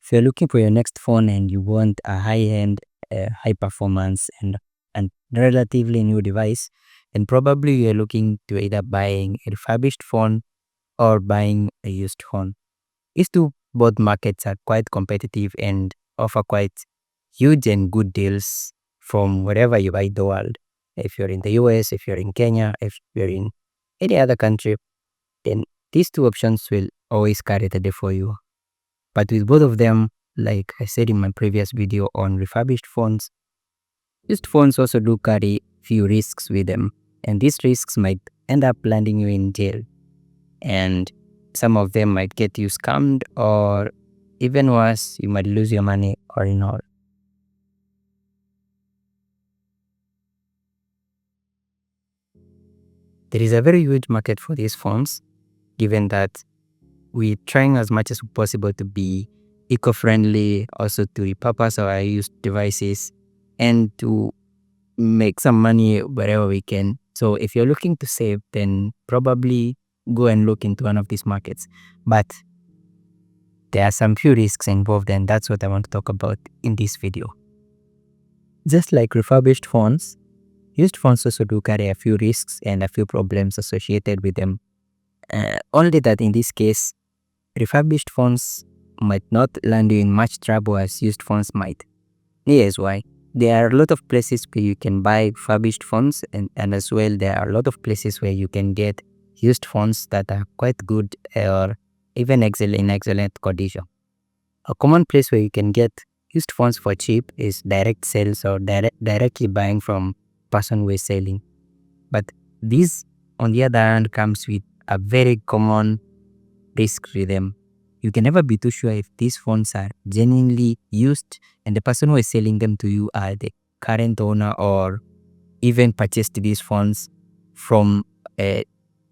If you're looking for your next phone and you want a high-end, high performance and relatively new device, then probably you're looking to either buying a refurbished phone or buying a used phone. These two both markets are quite competitive and offer quite huge and good deals from wherever you buy in the world. If you're in the US, if you're in Kenya, if you're in any other country, then these two options will always carry the day for you. But with both of them, like I said in my previous video on refurbished phones, used phones also do carry few risks with them, and these risks might end up landing you in jail, and some of them might get you scammed, or even worse, you might lose your money or in all. There is a very huge market for these phones, given that we're trying as much as possible to be eco-friendly, also to repurpose our used devices and to make some money wherever we can. So if you're looking to save, then probably go and look into one of these markets. But there are some few risks involved, and that's what I want to talk about in this video. Just like refurbished phones, used phones also do carry a few risks and a few problems associated with them. Only that in this case, refurbished phones might not land you in much trouble as used phones might. Here's why. There are a lot of places where you can buy refurbished phones, and as well there are a lot of places where you can get used phones that are quite good or even in excellent condition. A common place where you can get used phones for cheap is direct sales or directly buying from person who is selling. But this, on the other hand, comes with a very common risk with them. You can never be too sure if these phones are genuinely used and the person who is selling them to you are the current owner or even purchased these phones from the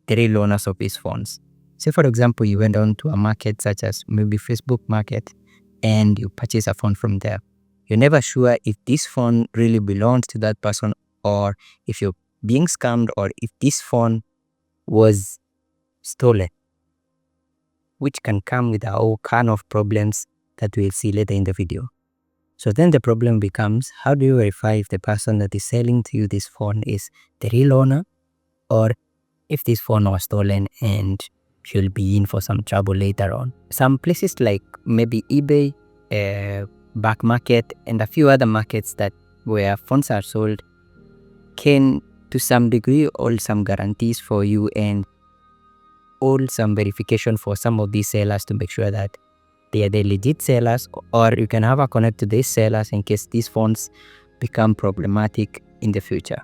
real owners of these phones. Say for example, you went on to a market such as maybe Facebook market and you purchase a phone from there. You're never sure if this phone really belongs to that person or if you're being scammed or if this phone was stolen, which can come with a whole kind of problems that we'll see later in the video. So then the problem becomes, how do you verify if the person that is selling to you this phone is the real owner or if this phone was stolen and you'll be in for some trouble later on. Some places like maybe eBay, back market, and a few other markets that where phones are sold can to some degree hold some guarantees for you and hold some verification for some of these sellers to make sure that they are the legit sellers, or you can have a connect to these sellers in case these phones become problematic in the future.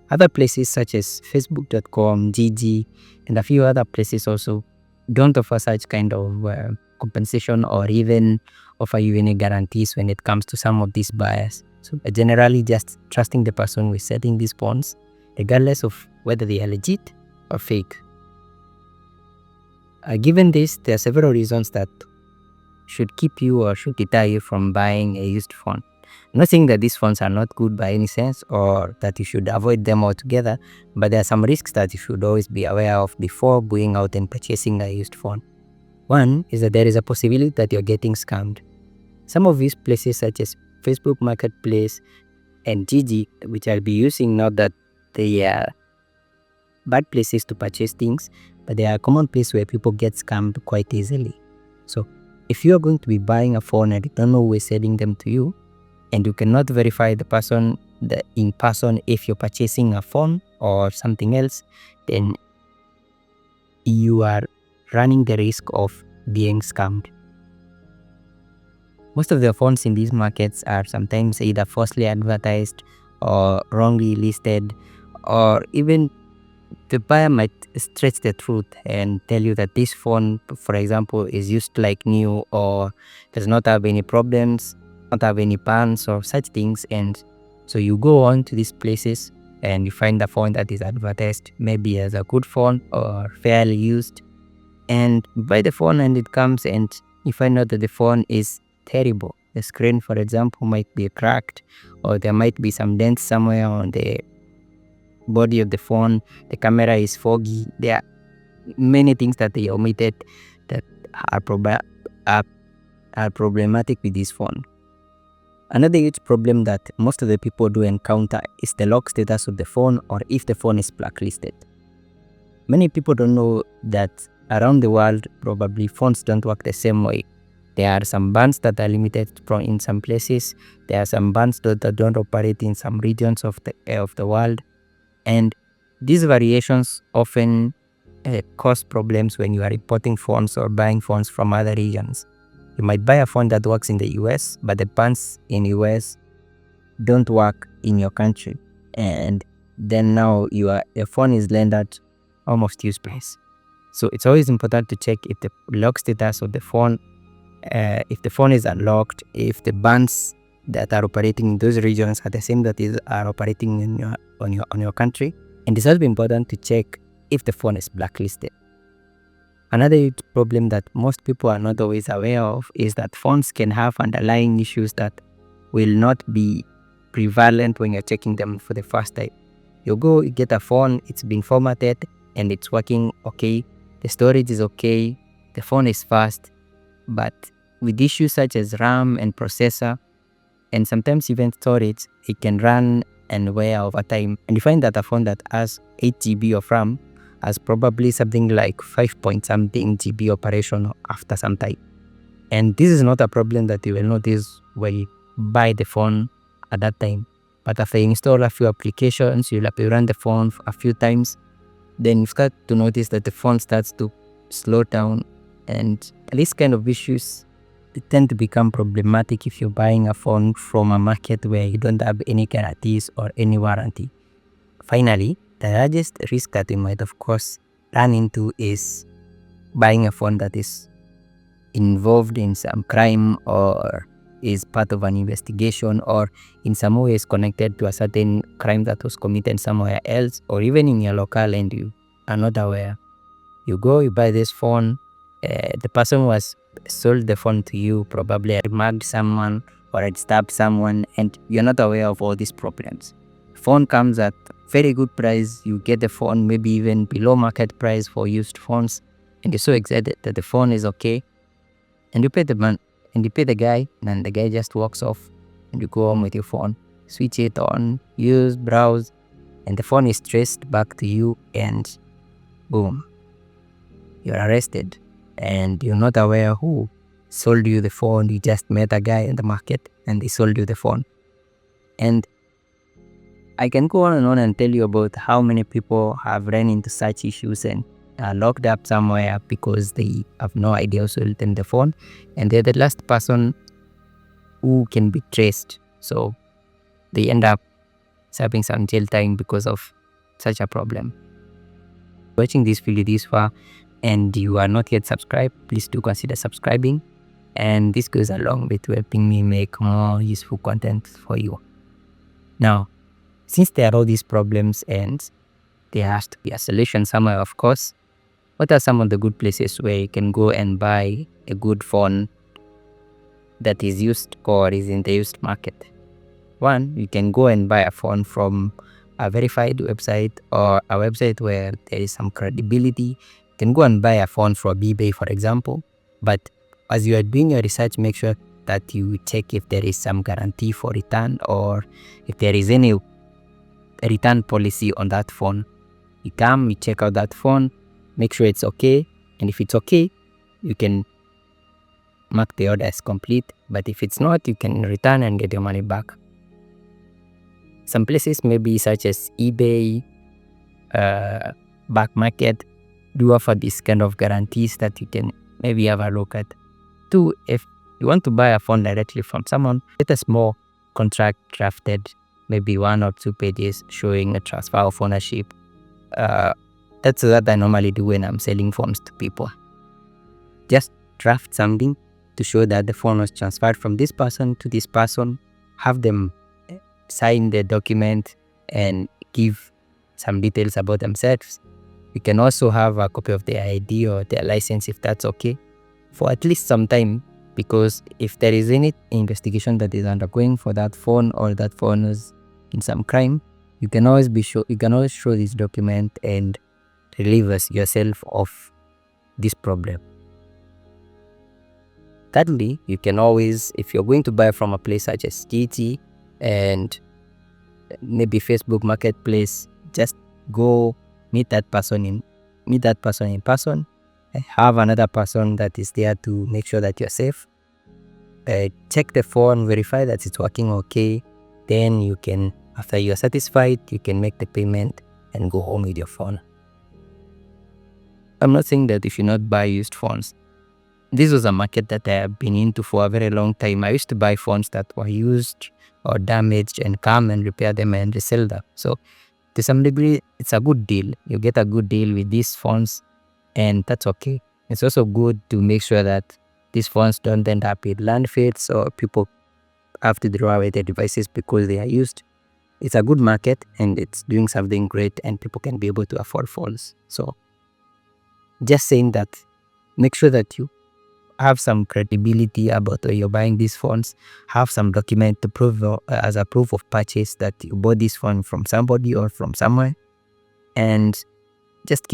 Other places such as facebook.com, GG, and a few other places also don't offer such kind of compensation or even offer you any guarantees when it comes to some of these buyers. So generally just trusting the person who is selling these phones, regardless of whether they are legit or fake. Given this, there are several reasons that should keep you or should deter you from buying a used phone. I'm not saying that these phones are not good by any sense or that you should avoid them altogether, but there are some risks that you should always be aware of before going out and purchasing a used phone. One is that there is a possibility that you're getting scammed. Some of these places such as Facebook Marketplace and GG, which I'll be using, not that they are bad places to purchase things, but they are a common place where people get scammed quite easily. So if you are going to be buying a phone and you don't know who is selling them to you, and you cannot verify the person in person if you're purchasing a phone or something else, then you are running the risk of being scammed. Most of the phones in these markets are sometimes either falsely advertised or wrongly listed, or even the buyer might stretch the truth and tell you that this phone, for example, is used like new or does not have any problems, not have any pans or such things. And so you go on to these places and you find the phone that is advertised maybe as a good phone or fairly used, and buy the phone and it comes and you find out that the phone is terrible. The screen, for example, might be cracked, or there might be some dents somewhere on the body of the phone. The camera is foggy. There are many things that they omitted that are are problematic with this phone. Another huge problem that most of the people do encounter is the lock status of the phone, or if the phone is blacklisted. Many people don't know that around the world, probably phones don't work the same way. There are some bans that are limited in some places. There are some bans that don't operate in some regions of the world. And these variations often cause problems when you are importing phones or buying phones from other regions. You might buy a phone that works in the US, but the bans in US don't work in your country. And then now your phone is rendered almost useless. So it's always important to check if the lock status of the phone, if the phone is unlocked, if the bans that are operating in those regions are the same that are operating in on your country. And it's also important to check if the phone is blacklisted. Another huge problem that most people are not always aware of is that phones can have underlying issues that will not be prevalent when you're checking them for the first time. You get a phone, it's been formatted and it's working okay, the storage is okay, the phone is fast, but with issues such as RAM and processor, and sometimes even storage, it can run and wear over time. And you find that a phone that has 8 GB of RAM has probably something like 5 point something GB operation after some time. And this is not a problem that you will notice when you buy the phone at that time. But after you install a few applications, you'll have to run the phone a few times, then you start to notice that the phone starts to slow down. And these kind of issues, they tend to become problematic if you're buying a phone from a market where you don't have any guarantees or any warranty. Finally, the largest risk that you might of course run into is buying a phone that is involved in some crime or is part of an investigation or in some way is connected to a certain crime that was committed somewhere else or even in your local and you are not aware. You buy this phone, the person who has sold the phone to you probably had mugged someone or had stabbed someone and you're not aware of all these problems. Phone comes at very good price, you get the phone maybe even below market price for used phones and you're so excited that the phone is okay and you pay the man and you pay the guy and the guy just walks off and you go home with your phone, switch it on, use, browse, and the phone is traced back to you and boom, you're arrested and you're not aware who sold you the phone. You just met a guy in the market and they sold you the phone. And I can go on and tell you about how many people have run into such issues and are locked up somewhere because they have no idea who sold them the phone and they're the last person who can be traced. So they end up serving some jail time because of such a problem. Watching this video this far and you are not yet subscribed, please do consider subscribing, and this goes along with helping me make more useful content for you. Now, since there are all these problems and there has to be a solution somewhere, of course, what are some of the good places where you can go and buy a good phone that is used or is in the used market? One, you can go and buy a phone from a verified website or a website where there is some credibility. You can go and buy a phone from eBay, for example. But as you are doing your research, make sure that you check if there is some guarantee for return or if there is any return policy on that phone. You come, you check out that phone, make sure it's okay, and if it's okay, you can mark the order as complete, but if it's not, you can return and get your money back. Some places maybe such as eBay, back market do offer this kind of guarantees that you can maybe have a look at. Two, if you want to buy a phone directly from someone, get a small contract drafted, maybe 1 or 2 pages showing a transfer of ownership. That's what I normally do when I'm selling phones to people. Just draft something to show that the phone was transferred from this person to this person, have them sign the document and give some details about themselves. You can also have a copy of their ID or their license if that's okay, for at least some time, because if there is any investigation that is undergoing for that phone or that phone is in some crime, you can always show this document and relieve yourself of this problem. Thirdly, you can always, if you're going to buy from a place such as GT and maybe Facebook Marketplace, just go meet that person in person, and have another person that is there to make sure that you're safe. Check the phone, verify that it's working okay. Then you can, after you're satisfied, you can make the payment and go home with your phone. I'm not saying that you should not buy used phones. This was a market that I have been into for a very long time. I used to buy phones that were used or damaged and come and repair them and resell them. So to some degree, it's a good deal. You get a good deal with these phones, and that's okay. It's also good to make sure that these phones don't end up in landfills or people have to throw away their devices because they are used. It's a good market and it's doing something great, and people can be able to afford phones. So just saying that, make sure that you have some credibility about where you're buying these phones. Have some document to prove as a proof of purchase that you bought this phone from somebody or from somewhere, and just